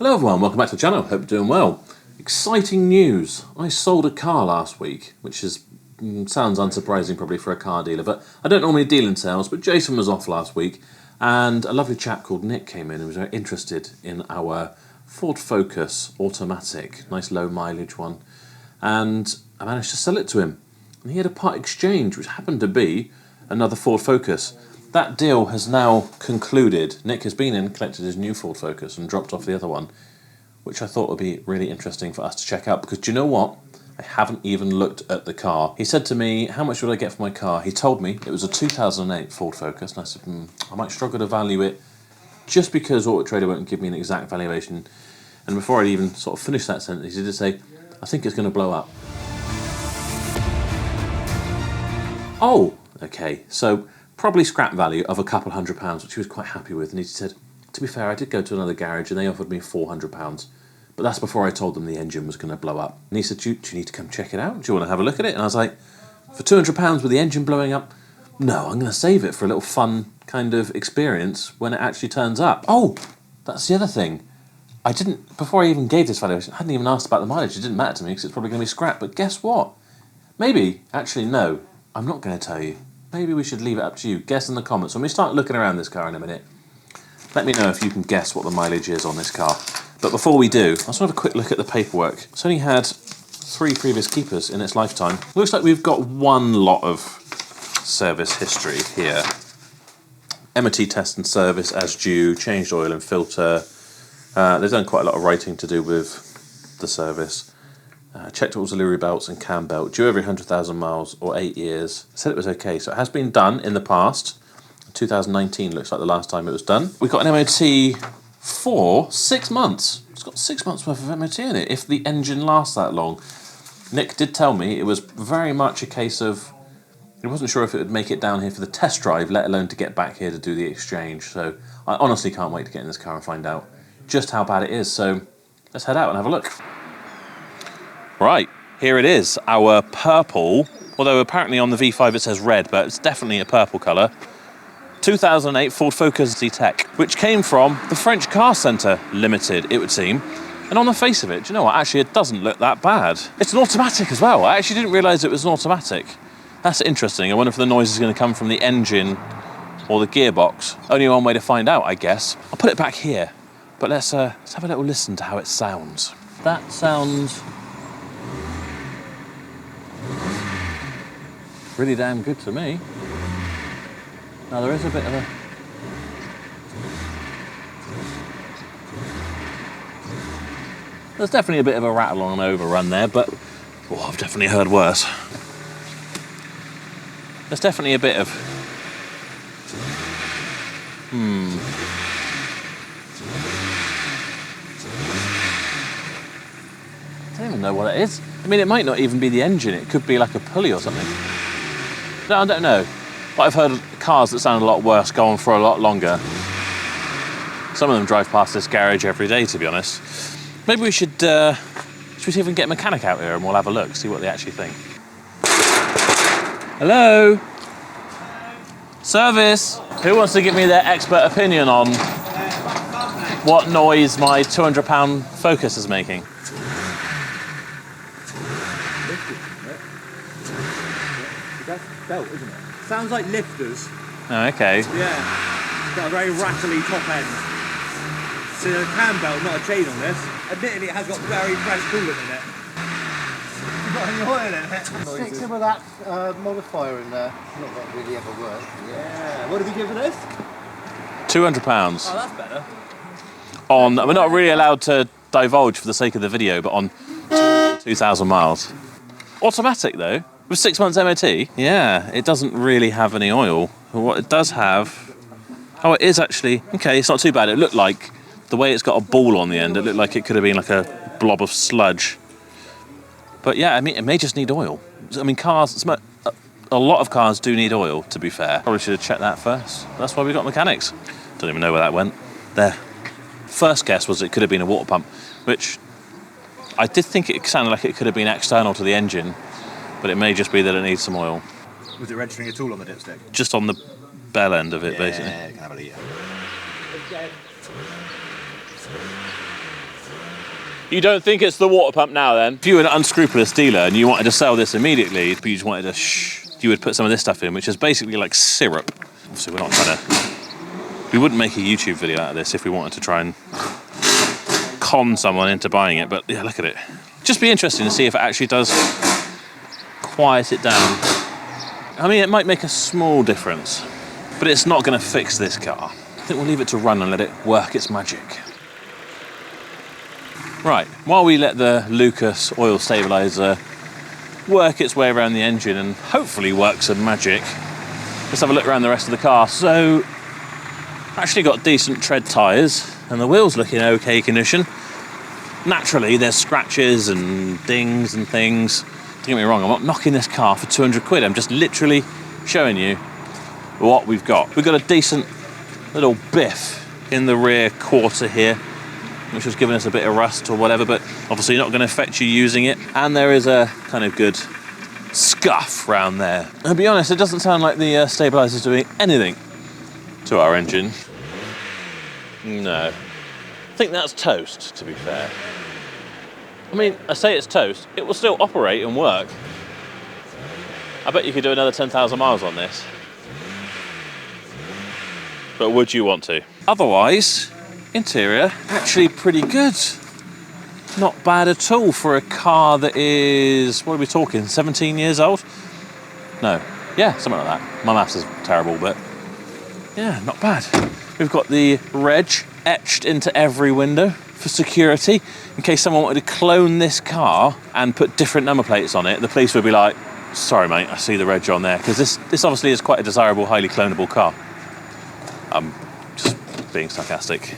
Hello everyone, welcome back to the channel, hope you're doing well. Exciting news, I sold a car last week, which sounds unsurprising probably for a car dealer, but I don't normally deal in sales, but Jason was off last week and a lovely chap called Nick came in and was very interested in our Ford Focus automatic, nice low mileage one, and I managed to sell it to him. And he had a part exchange which happened to be another Ford Focus. That deal has now concluded. Nick has been in, collected his new Ford Focus and dropped off the other one, which I thought would be really interesting for us to check out, because do you know what? I haven't even looked at the car. He said to me, how much would I get for my car? He told me it was a 2008 Ford Focus, and I said, I might struggle to value it just because Auto Trader won't give me an exact valuation. And before I'd even sort of finished that sentence, he did say, I think it's going to blow up. Oh, okay, so probably scrap value of a couple £100, which he was quite happy with. And he said, to be fair, I did go to another garage and they offered me £400. But that's before I told them the engine was going to blow up. And he said, do you need to come check it out? Do you want to have a look at it? And I was like, for £200 with the engine blowing up? No, I'm going to save it for a little fun kind of experience when it actually turns up. Oh, that's the other thing. I didn't, before I even gave this valuation, I hadn't even asked about the mileage. It didn't matter to me because it's probably going to be scrap. But guess what? Maybe, actually no, I'm not going to tell you. Maybe we should leave it up to you. Guess in the comments. When we start looking around this car in a minute, let me know if you can guess what the mileage is on this car. But before we do, let's have a quick look at the paperwork. It's only had 3 previous keepers in its lifetime. Looks like we've got one lot of service history here. MOT test and service as due, changed oil and filter. They've done quite a lot of writing to do with the service. Checked auxiliary belts and cam belt, due every 100,000 miles or 8 years. Said it was okay, so it has been done in the past. 2019 looks like the last time it was done. We got an MOT for 6 months. It's got 6 months worth of MOT in it, if the engine lasts that long. Nick did tell me it was very much a case of, he wasn't sure if it would make it down here for the test drive, let alone to get back here to do the exchange. So I honestly can't wait to get in this car and find out just how bad it is. So let's head out and have a look. Right, here it is, our purple, although apparently on the V5 it says red, but it's definitely a purple colour. 2008 Ford Focus Zetec, which came from the French Car Centre Limited, it would seem. And on the face of it, do you know what, actually it doesn't look that bad. It's an automatic as well. I actually didn't realise it was an automatic. That's interesting. I wonder if the noise is going to come from the engine or the gearbox. Only one way to find out, I guess. I'll put it back here, but let's have a little listen to how it sounds. That sounds really damn good to me. Now there is a bit of a... There's definitely a bit of a rattle on an overrun there, but I've definitely heard worse. There's definitely a bit of... I don't even know what it is. I mean, it might not even be the engine. It could be like a pulley or something. No, I don't know. But I've heard cars that sound a lot worse go on for a lot longer. Some of them drive past this garage every day, to be honest. Maybe we should we see if we can get a mechanic out here and we'll have a look, see what they actually think. Hello? Service? Who wants to give me their expert opinion on what noise my £200 Focus is making? Belt, isn't it? Sounds like lifters. Oh, okay. Yeah. It's got a very rattly top end. It's a cam belt, not a chain on this. Admittedly, it has got very fresh coolant in it. You've got any oil in it? Stick some of that modifier in there. Not that really ever works. Yeah. What did we give for this? £200. Oh, that's better. On, we're not really allowed to divulge for the sake of the video, but on 2,000 miles. Automatic though. With 6 months MOT, yeah, it doesn't really have any oil. What it does have, oh, it is actually, okay, it's not too bad. It looked like, the way it's got a ball on the end, it looked like it could have been like a blob of sludge. But yeah, I mean, it may just need oil. I mean, cars, a lot of cars do need oil, to be fair. Probably should have checked that first. That's why we got mechanics. Don't even know where that went. Their first guess was it could have been a water pump, which I did think it sounded like it could have been external to the engine. But it may just be that it needs some oil. Was it registering at all on the dipstick? Just on the bell end of it, basically. Yeah, can have a look. You don't think it's the water pump now, then? If you were an unscrupulous dealer and you wanted to sell this immediately, but you just wanted to you would put some of this stuff in, which is basically like syrup. Obviously, we're not trying to... We wouldn't make a YouTube video out of this if we wanted to try and con someone into buying it, but yeah, look at it. Just be interesting to see if it actually does quiet it down. I mean, it might make a small difference, but it's not going to fix this car. I think we'll leave it to run and let it work its magic. Right, while we let the Lucas oil stabiliser work its way around the engine and hopefully work some magic, let's have a look around the rest of the car. So, actually got decent tread tyres and the wheels look in okay condition. Naturally, there's scratches and dings and things. Don't get me wrong, I'm not knocking this car for 200 quid. I'm just literally showing you what we've got. We've got a decent little biff in the rear quarter here, which was giving us a bit of rust or whatever, but obviously not going to affect you using it. And there is a kind of good scuff round there. I'll be honest, it doesn't sound like the stabiliser's doing anything to our engine. No. I think that's toast, to be fair. I mean, I say it's toast, it will still operate and work. I bet you could do another 10,000 miles on this. But would you want to? Otherwise, interior, actually pretty good. Not bad at all for a car that is, what are we talking, 17 years old? No, yeah, something like that. My maths is terrible, but yeah, not bad. We've got the reg etched into every window for security. In case someone wanted to clone this car and put different number plates on it, the police would be like, sorry mate, I see the reg on there, because this obviously is quite a desirable, highly clonable car. I'm just being sarcastic.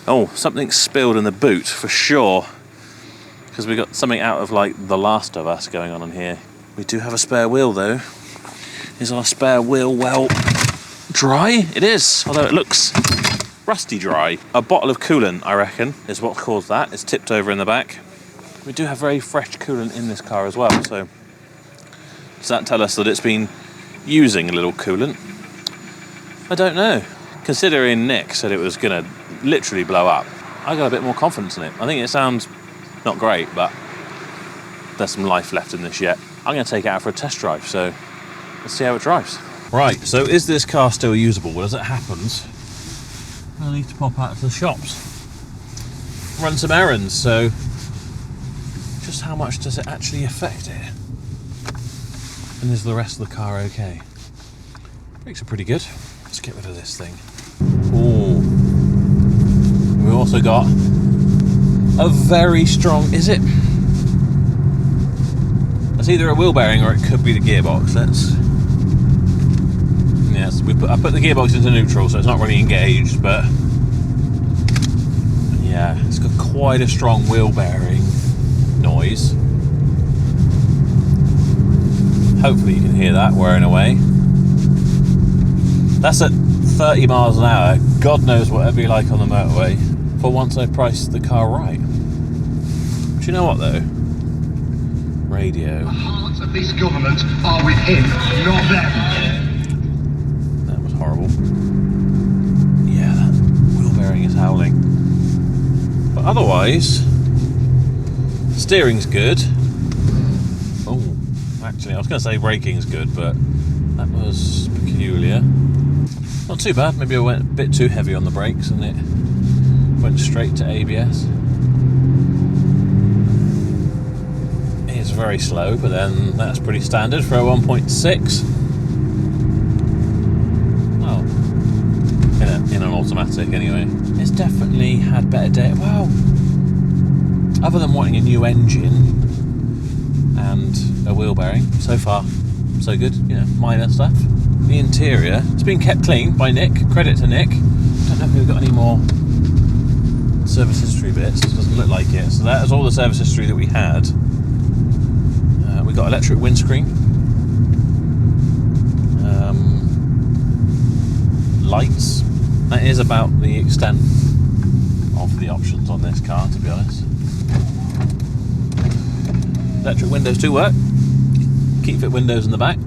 Oh, something spilled in the boot for sure, because we got something out of like The Last of Us going on in here. We do have a spare wheel though. Is our spare wheel well dry? It is, although it looks rusty dry. A bottle of coolant, I reckon, is what caused that. It's tipped over in the back. We do have very fresh coolant in this car as well, so does that tell us that it's been using a little coolant? I don't know. Considering Nick said it was going to literally blow up, I got a bit more confidence in it. I think it sounds not great, but there's some life left in this yet. I'm going to take it out for a test drive, so let's see how it drives. Right, so is this car still usable? Well, as it happens, I need to pop out to the shops, run some errands, so just how much does it actually affect it? And is the rest of the car okay? Brakes are pretty good. Let's get rid of this thing. Ooh. We also got a very strong, is it? It's either a wheel bearing or it could be the gearbox. Yes, I put the gearbox into neutral, so it's not really engaged, but yeah, it's got quite a strong wheel bearing noise. Hopefully you can hear that whirring away. That's at 30 miles an hour. God knows what it'd be like on the motorway for once I priced the car right. Do you know what though? Radio. The hearts of this government are with him, not them. That was horrible. Yeah, that wheel bearing is howling. But otherwise, steering's good. Oh, actually, I was going to say braking's good, but that was peculiar. Not too bad. Maybe I went a bit too heavy on the brakes and it went straight to ABS. It's very slow, but then that's pretty standard for a 1.6. Well, in an automatic anyway. It's definitely had better data. Well, other than wanting a new engine and a wheel bearing, so far so good. You know, minor stuff. The interior, it's been kept clean by Nick. Credit to Nick. Don't know if we've got any more service history bits. It doesn't look like it. So that is all the service history that we had. We got electric windscreen, lights. That is about the extent of the options on this car, to be honest. Electric windows do work. Keep fit windows in the back.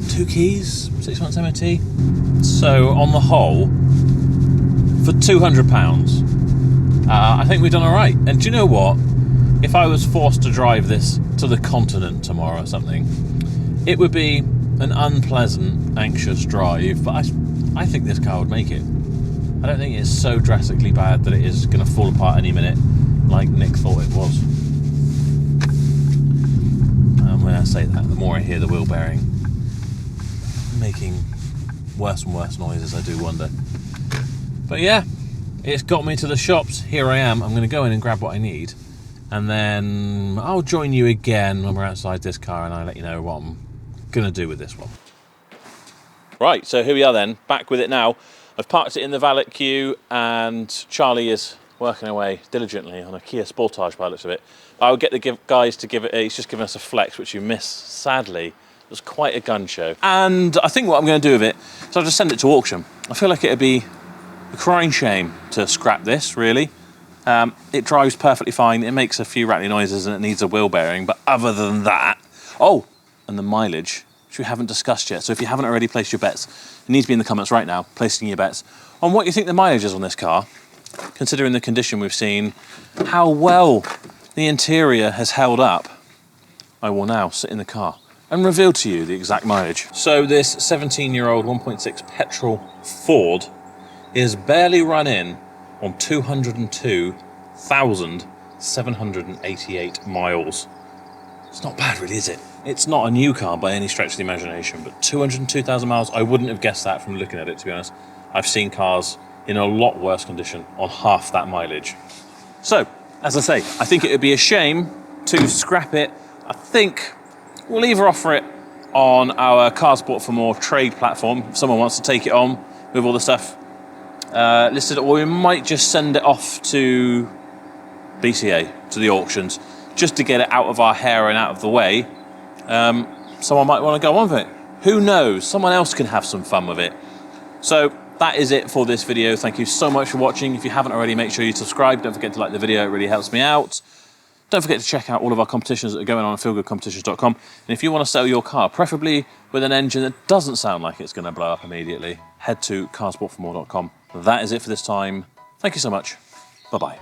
2 keys, 6 months MOT. So on the whole, for £200, I think we've done all right. And do you know what? If I was forced to drive this to the continent tomorrow or something, it would be an unpleasant, anxious drive, but I think this car would make it. I don't think it's so drastically bad that it is going to fall apart any minute, like Nick thought it was. And when I say that, the more I hear the wheel bearing making worse and worse noises, I do wonder. But yeah, it's got me to the shops. Here I am. I'm going to go in and grab what I need, and then I'll join you again when we're outside this car and I'll let you know what I'm going to do with this one. Right, so here we are then, back with it now. I've parked it in the valet queue and Charlie is working away diligently on a Kia Sportage by the looks of it. I'll get the guys to give it, he's just given us a flex, which you missed, sadly. It was quite a gun show. And I think what I'm going to do with it is I'll just send it to auction. I feel like it'd be a crying shame to scrap this, really. It drives perfectly fine, it makes a few rattly noises and it needs a wheel bearing, but other than that... Oh, and the mileage, which we haven't discussed yet. So if you haven't already placed your bets, you need to be in the comments right now, placing your bets on what you think the mileage is on this car, considering the condition we've seen, how well the interior has held up. I will now sit in the car and reveal to you the exact mileage. So this 17-year-old 1.6 petrol Ford is barely run in on 202,788 miles. It's not bad really, is it? It's not a new car by any stretch of the imagination, but 202,000 miles, I wouldn't have guessed that from looking at it, to be honest. I've seen cars in a lot worse condition on half that mileage. So, as I say, I think it would be a shame to scrap it. I think we'll either offer it on our Car Sport for More trade platform, if someone wants to take it on with all the stuff listed, or we might just send it off to BCA, to the auctions, just to get it out of our hair and out of the way. Someone might want to go on with it. Who knows? Someone else can have some fun with it. So that is it for this video. Thank you so much for watching. If you haven't already, make sure you subscribe. Don't forget to like the video. It really helps me out. Don't forget to check out all of our competitions that are going on at feelgoodcompetitions.com. And if you want to sell your car, preferably with an engine that doesn't sound like it's going to blow up immediately, head to carsportformore.com. That is it for this time. Thank you so much. Bye-bye.